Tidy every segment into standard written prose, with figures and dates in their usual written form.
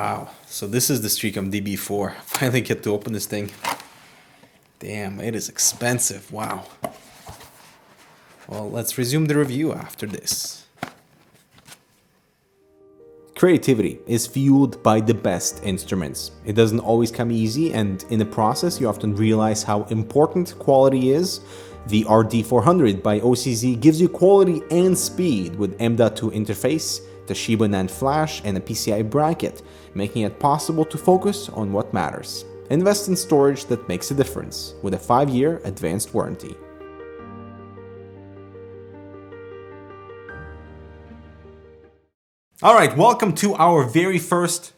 Wow, so this is the Streacom DB4. Finally get to open this thing. Damn, it is expensive, wow. Well, let's resume the review after this. Creativity is fueled by the best instruments. It doesn't always come easy, and in the process you often realize how important quality is. The RD400 by OCZ gives you quality and speed with M.2 interface, Toshiba NAND flash, and a PCI bracket, making it possible to focus on what matters. Invest in storage that makes a difference, with a 5-year advanced warranty. Alright, welcome to our very first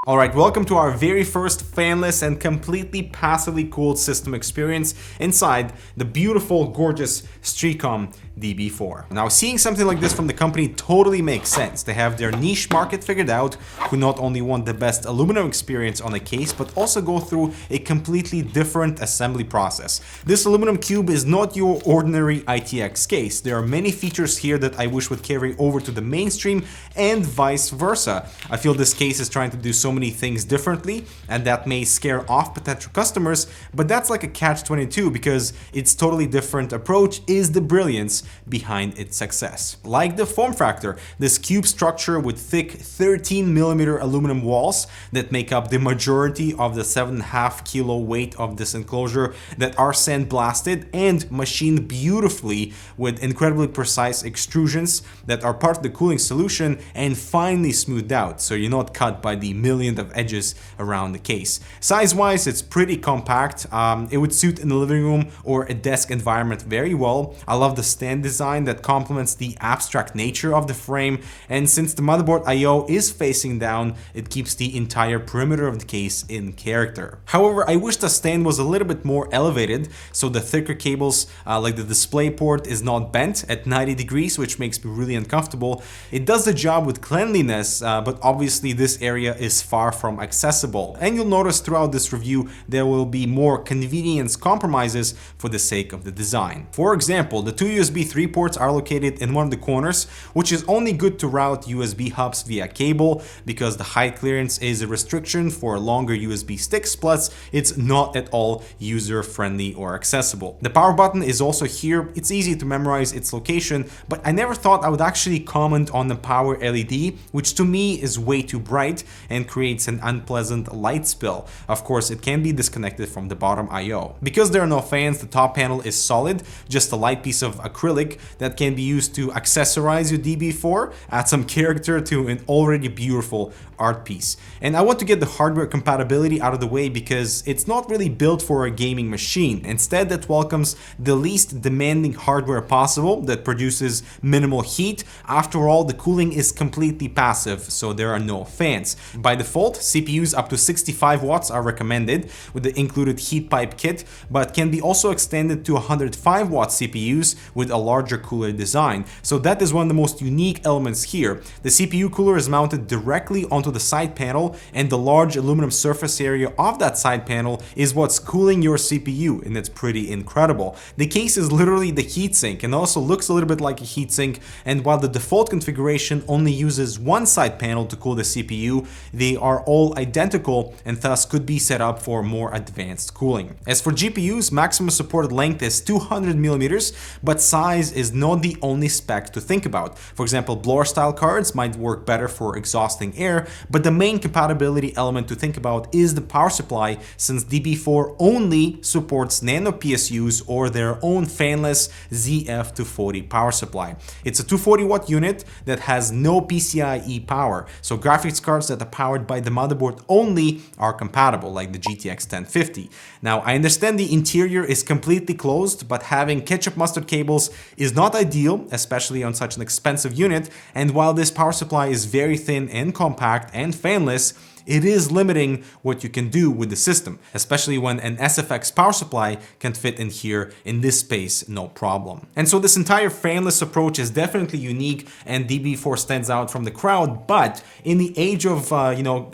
fanless and completely passively cooled system experience inside the beautiful, gorgeous Streacom DB4. Now, seeing something like this from the company totally makes sense. They have their niche market figured out, who not only want the best aluminum experience on a case, but also go through a completely different assembly process. This aluminum cube is not your ordinary ITX case. There are many features here that I wish would carry over to the mainstream and vice versa. I feel this case is trying to do so many things differently, and that may scare off potential customers, but that's like a catch-22 because its totally different approach is the brilliance behind its success. Like the form factor, this cube structure with thick 13mm aluminum walls that make up the majority of the 7.5 kilo weight of this enclosure that are sandblasted and machined beautifully with incredibly precise extrusions that are part of the cooling solution and finely smoothed out, so you're not cut by the millions of edges around the case. Size-wise, it's pretty compact. It would suit in the living room or a desk environment very well. I love the stand design that complements the abstract nature of the frame, and since the motherboard I/O is facing down, it keeps the entire perimeter of the case in character. However, I wish the stand was a little bit more elevated, so the thicker cables, like the display port, is not bent at 90 degrees, which makes me really uncomfortable. It does the job with cleanliness, but obviously this area is far from accessible, and you'll notice throughout this review there will be more convenience compromises for the sake of the design. For example, the two USB 3 ports are located in one of the corners, which is only good to route USB hubs via cable because the height clearance is a restriction for longer USB sticks, plus it's not at all user-friendly or accessible. The power button is also here. It's easy to memorize its location, but I never thought I would actually comment on the power LED, which to me is way too bright and creates an unpleasant light spill. Of course, it can be disconnected from the bottom I/O. Because there are no fans, the top panel is solid, just a light piece of acrylic that can be used to accessorize your DB4, add some character to an already beautiful art piece. And I want to get the hardware compatibility out of the way because it's not really built for a gaming machine. Instead, it welcomes the least demanding hardware possible that produces minimal heat. After all, the cooling is completely passive, so there are no fans. By default, CPUs up to 65 watts are recommended with the included heat pipe kit, but can be also extended to 105 watt CPUs with a larger cooler design. So that is one of the most unique elements here. The CPU cooler is mounted directly onto the side panel, and the large aluminum surface area of that side panel is what's cooling your CPU, and it's pretty incredible. The case is literally the heatsink and also looks a little bit like a heatsink, and while the default configuration only uses one side panel to cool the CPU, they are all identical and thus could be set up for more advanced cooling. As for GPUs, maximum supported length is 200mm, but size is not the only spec to think about. For example, blower style cards might work better for exhausting air, but the main compatibility element to think about is the power supply, since DB4 only supports nano PSUs or their own fanless ZF240 power supply. It's a 240 watt unit that has no PCIe power, so graphics cards that are powered by the motherboard only are compatible, like the GTX 1050. Now, I understand the interior is completely closed, but having ketchup mustard cables is not ideal, especially on such an expensive unit, and while this power supply is very thin and compact and fanless, it is limiting what you can do with the system, especially when an SFX power supply can fit in here in this space, no problem. And so this entire fanless approach is definitely unique, and DB4 stands out from the crowd. But in the age of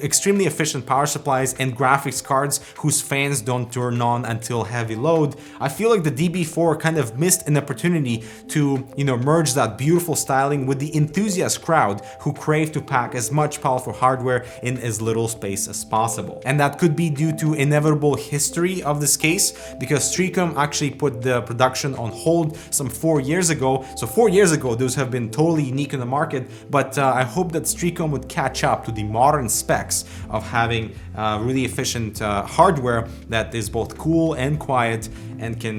extremely efficient power supplies and graphics cards whose fans don't turn on until heavy load, I feel like the DB4 kind of missed an opportunity to merge that beautiful styling with the enthusiast crowd who crave to pack as much powerful hardware in as little space as possible. And that could be due to inevitable history of this case, because Streacom actually put the production on hold some 4 years ago. So 4 years ago, those have been totally unique in the market, but I hope that Streacom would catch up to the modern specs of having really efficient hardware that is both cool and quiet and can,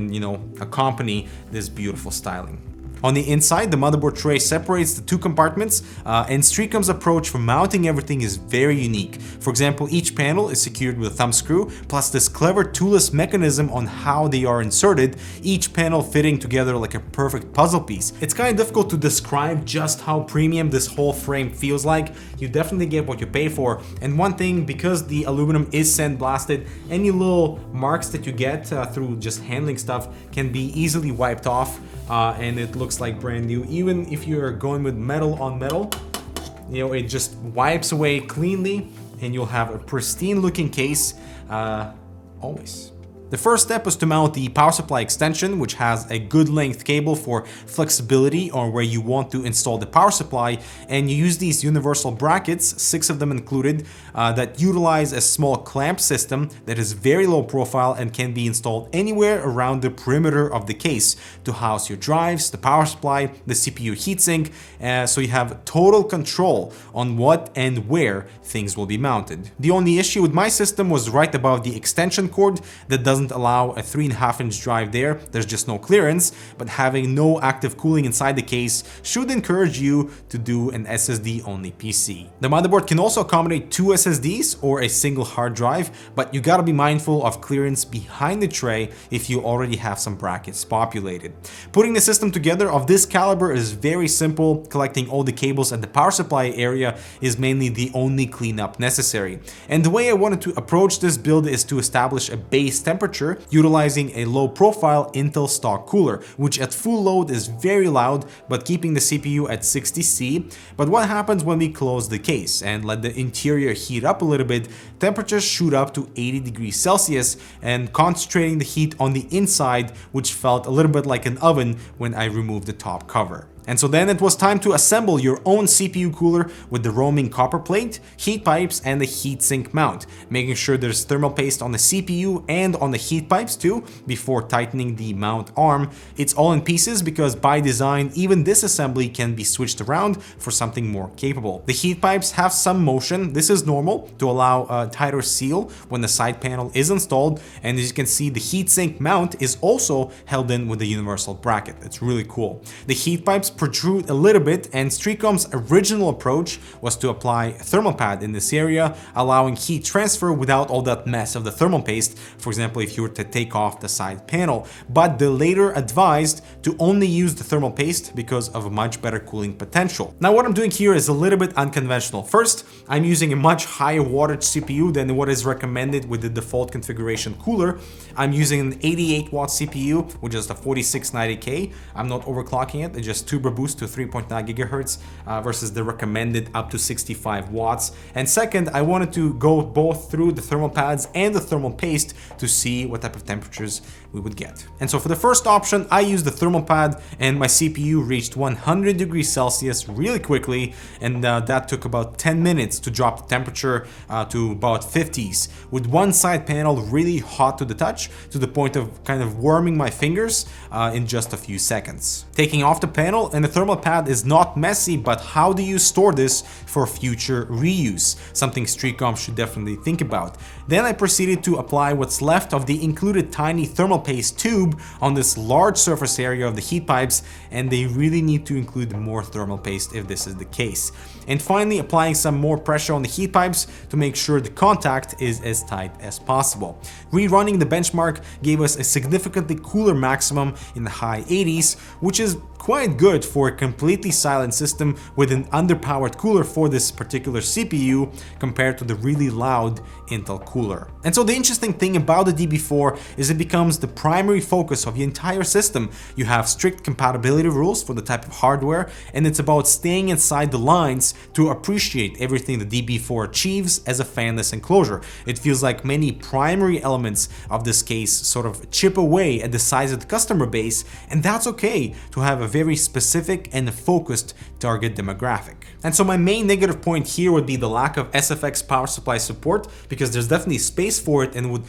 accompany this beautiful styling. On the inside, the motherboard tray separates the two compartments, and Streacom's approach for mounting everything is very unique. For example, each panel is secured with a thumb screw, plus this clever toolless mechanism on how they are inserted, each panel fitting together like a perfect puzzle piece. It's kind of difficult to describe just how premium this whole frame feels like. You definitely get what you pay for. And one thing, because the aluminum is sandblasted, any little marks that you get through just handling stuff can be easily wiped off, and it looks like brand new. Even if you're going with metal on metal, it just wipes away cleanly and you'll have a pristine looking case always. The first step is to mount the power supply extension, which has a good length cable for flexibility on where you want to install the power supply, and you use these universal brackets, 6 of them included, that utilize a small clamp system that is very low profile and can be installed anywhere around the perimeter of the case to house your drives, the power supply, the CPU heatsink, so you have total control on what and where things will be mounted. The only issue with my system was right above the extension cord that doesn't allow a 3.5-inch drive there. There's just no clearance, but having no active cooling inside the case should encourage you to do an SSD only PC. The motherboard can also accommodate 2 SSDs or a single hard drive, but you gotta be mindful of clearance behind the tray if you already have some brackets populated. Putting the system together of this caliber is very simple. Collecting all the cables at the power supply area is mainly the only cleanup necessary. And the way I wanted to approach this build is to establish a base temperature utilizing a low profile Intel stock cooler, which at full load is very loud, but keeping the CPU at 60°C. But what happens when we close the case and let the interior heat up a little bit? Temperatures shoot up to 80 degrees Celsius, and concentrating the heat on the inside, which felt a little bit like an oven when I removed the top cover. And so then it was time to assemble your own CPU cooler with the roaming copper plate, heat pipes, and the heatsink mount, making sure there's thermal paste on the CPU and on the heat pipes too before tightening the mount arm. It's all in pieces because by design, even this assembly can be switched around for something more capable. The heat pipes have some motion. This is normal to allow a tighter seal when the side panel is installed. And as you can see, the heatsink mount is also held in with the universal bracket. It's really cool. The heat pipes protrude a little bit, and Streacom's original approach was to apply a thermal pad in this area, allowing heat transfer without all that mess of the thermal paste, for example if you were to take off the side panel. But they later advised to only use the thermal paste because of a much better cooling potential. Now what I'm doing here is a little bit unconventional. First, I'm using a much higher wattage CPU than what is recommended with the default configuration cooler. I'm using an 88 watt CPU, which is the 4690K. I'm not overclocking it, it's just turbo boost to 3.9 gigahertz versus the recommended up to 65 watts. And second, I wanted to go both through the thermal pads and the thermal paste to see what type of temperatures we would get. And so for the first option, I used the thermal pad, and my CPU reached 100 degrees Celsius really quickly, and that took about 10 minutes to drop the temperature to about 50s, with one side panel really hot to the touch, to the point of kind of warming my fingers in just a few seconds. Taking off the panel and the thermal pad is not messy, but how do you store this for future reuse? Something Streacom should definitely think about. Then I proceeded to apply what's left of the included tiny thermal paste tube on this large surface area of the heat pipes, and they really need to include more thermal paste if this is the case. and finally applying some more pressure on the heat pipes to make sure the contact is as tight as possible. Rerunning the benchmark gave us a significantly cooler maximum in the high 80s, which is quite good for a completely silent system with an underpowered cooler for this particular CPU compared to the really loud Intel cooler. And so the interesting thing about the DB4 is it becomes the primary focus of the entire system. You have strict compatibility rules for the type of hardware, and it's about staying inside the lines to appreciate everything the DB4 achieves as a fanless enclosure. It feels like many primary elements of this case sort of chip away at the size of the customer base, and that's okay to have a very specific and focused target demographic. And so my main negative point here would be the lack of SFX power supply support, because there's definitely space for it and would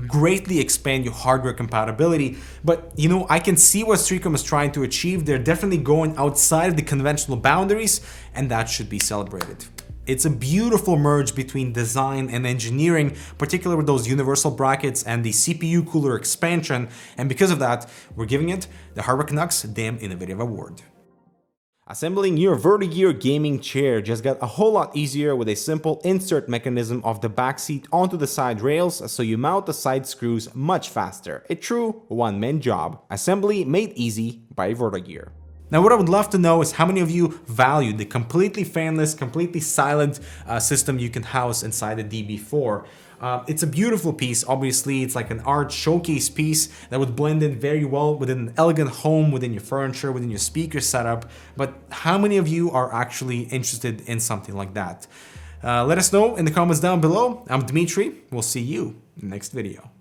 greatly expand your hardware compatibility. But you know, I can see what Streacom is trying to achieve. They're definitely going outside of the conventional boundaries, and that should be celebrated. It's a beautiful merge between design and engineering, particularly with those universal brackets and the CPU cooler expansion, and because of that, we're giving it the Hardware Canucks Damn Innovative Award. Assembling your Vertigear gaming chair just got a whole lot easier with a simple insert mechanism of the back seat onto the side rails, so you mount the side screws much faster. A true one-man job. Assembly made easy by Vertigear. Now, what I would love to know is how many of you value the completely fanless, completely silent system you can house inside the DB4. It's a beautiful piece. Obviously, it's like an art showcase piece that would blend in very well within an elegant home, within your furniture, within your speaker setup. But how many of you are actually interested in something like that? Let us know in the comments down below. I'm Dmitry. We'll see you in the next video.